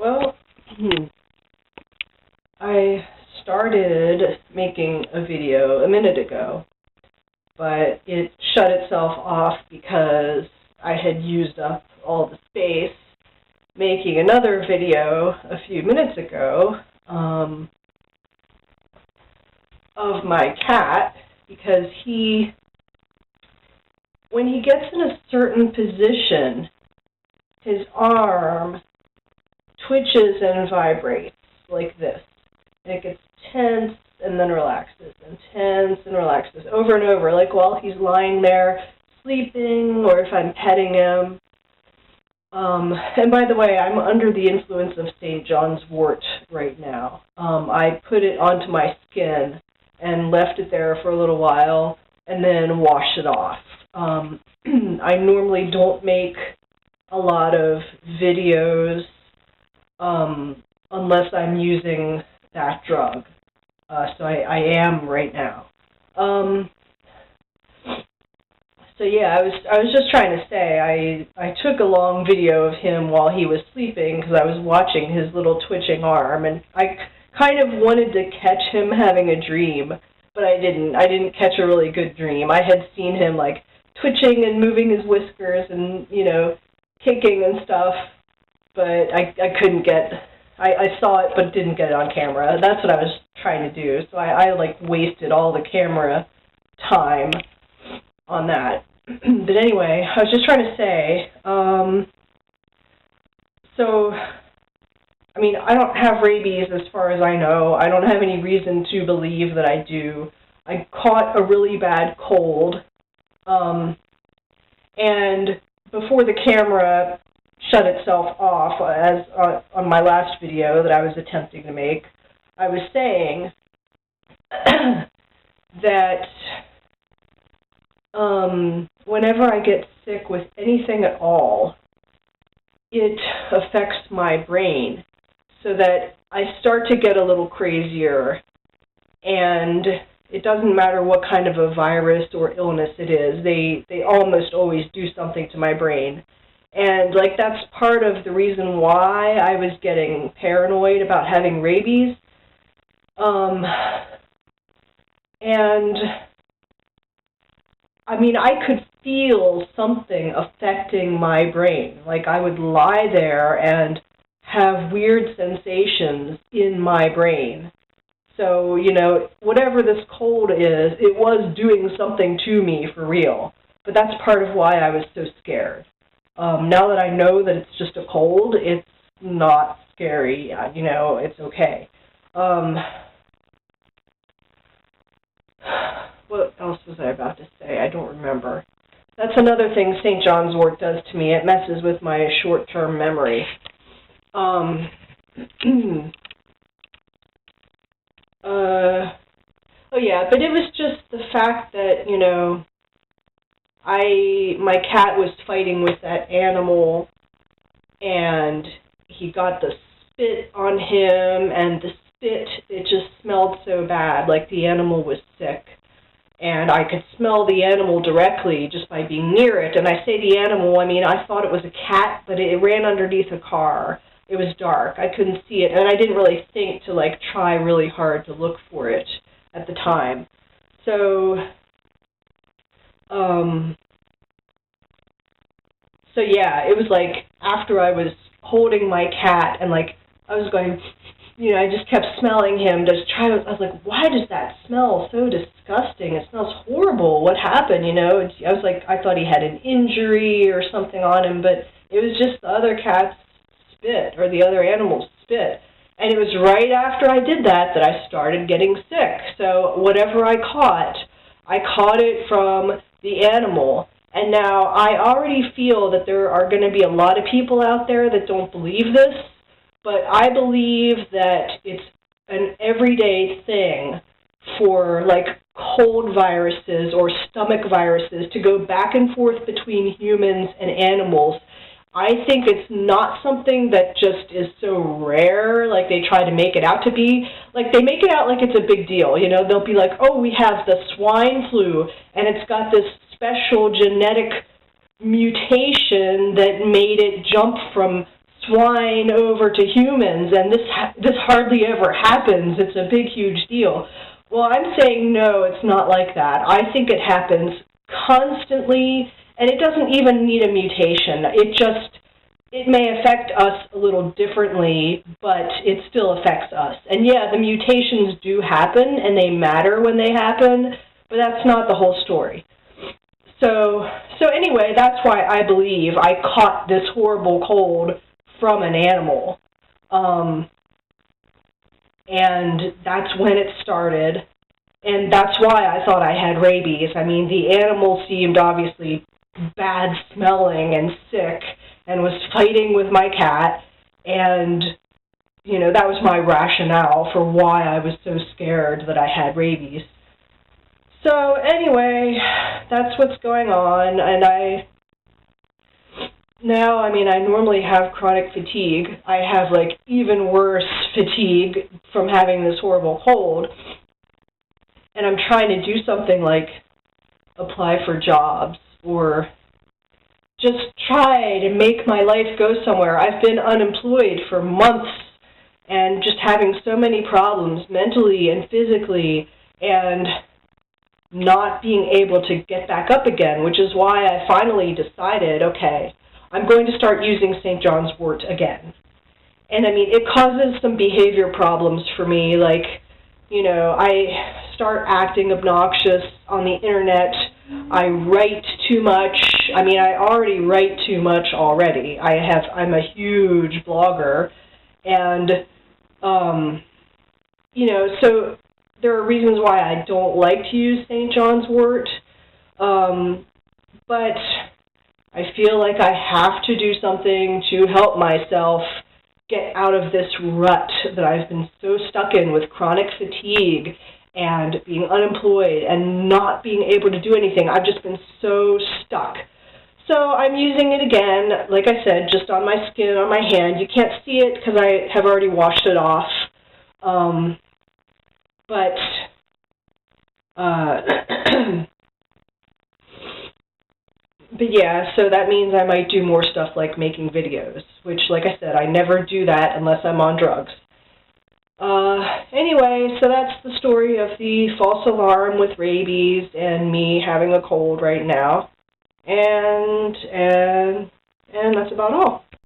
Well, I started making a video a minute ago, but it shut itself off because I had used up all the space making another video a few minutes ago of my cat, because when he gets in a certain position, his arm twitches and vibrates like this. And it gets tense and then relaxes, and tense and relaxes over and over, like while he's lying there sleeping or if I'm petting him. And by the way, I'm under the influence of St. John's Wort right now. I put it onto my skin and left it there for a little while and then washed it off. I normally don't make a lot of videos unless I'm using that drug. So I am right now. So yeah, I was just trying to say, I took a long video of him while he was sleeping because I was watching his little twitching arm, and I kind of wanted to catch him having a dream, but I didn't. I didn't catch a really good dream. I had seen him like twitching and moving his whiskers and, you know, kicking and stuff, but I couldn't get, I saw it but didn't get it on camera. That's what I was trying to do. So I like wasted all the camera time on that. But anyway, I was just trying to say, so, I mean, I don't have rabies as far as I know. I don't have any reason to believe that I do. I caught a really bad cold, and before the camera shut itself off, as on my last video that I was attempting to make, I was saying that whenever I get sick with anything at all, it affects my brain so that I start to get a little crazier, and it doesn't matter what kind of a virus or illness it is, they almost always do something to my brain. And like that's part of the reason why I was getting paranoid about having rabies. And I mean, I could feel something affecting my brain. Like I would lie there and have weird sensations in my brain. So, you know, whatever this cold is, it was doing something to me for real. But that's part of why I was so scared. Now that I know that it's just a cold, it's not scary. You know, it's okay. What else was I about to say? I don't remember. That's another thing St. John's Wort does to me. It messes with my short-term memory. Oh yeah, but it was just the fact that, you know, my cat was fighting with that animal, and he got the spit on him, and the spit, it just smelled so bad, like the animal was sick. And I could smell the animal directly just by being near it. And I say the animal, I mean, I thought it was a cat, but it ran underneath a car. It was dark. I couldn't see it, and I didn't really think to, like, try really hard to look for it at the time. So, so yeah, it was like after I was holding my cat and, like, I was going, you know, I just kept smelling him. I was like, why does that smell so disgusting? It smells horrible. What happened, you know? I was like, I thought he had an injury or something on him, but it was just the other cat's spit or the other animal's spit. And it was right after I did that I started getting sick. So whatever I caught it from the animal. And now I already feel that there are going to be a lot of people out there that don't believe this, but I believe that it's an everyday thing for like cold viruses or stomach viruses to go back and forth between humans and animals. I think it's not something that just is so rare, like they try to make it out to be. Like they make it out like it's a big deal, you know. They'll be like, oh, we have the swine flu, and it's got this special genetic mutation that made it jump from swine over to humans, and this hardly ever happens. It's a big, huge deal. Well, I'm saying no, it's not like that. I think it happens constantly, and it doesn't even need a mutation. It may affect us a little differently, but it still affects us. And yeah, the mutations do happen, and they matter when they happen, but that's not the whole story. So anyway, that's why I believe I caught this horrible cold from an animal. And that's when it started. And that's why I thought I had rabies. I mean, the animal seemed obviously bad smelling and sick and was fighting with my cat. And, you know, that was my rationale for why I was so scared that I had rabies. So anyway, that's what's going on. And I normally have chronic fatigue. I have, like, even worse fatigue from having this horrible cold. And I'm trying to do something like apply for jobs or just try to make my life go somewhere. I've been unemployed for months and just having so many problems mentally and physically and not being able to get back up again, which is why I finally decided, okay, I'm going to start using St. John's wort again. And I mean, it causes some behavior problems for me, like, you know, I start acting obnoxious on the internet. I write too much. I mean, I already write too much already. I'm a huge blogger. And, you know, so there are reasons why I don't like to use St. John's wort. But I feel like I have to do something to help myself get out of this rut that I've been so stuck in with chronic fatigue and being unemployed and not being able to do anything. I've just been so stuck. So I'm using it again, like I said, just on my skin, on my hand. You can't see it because I have already washed it off. But yeah, so that means I might do more stuff like making videos, which, like I said, I never do that unless I'm on drugs. Anyway, so that's the story of the false alarm with rabies and me having a cold right now. And that's about all.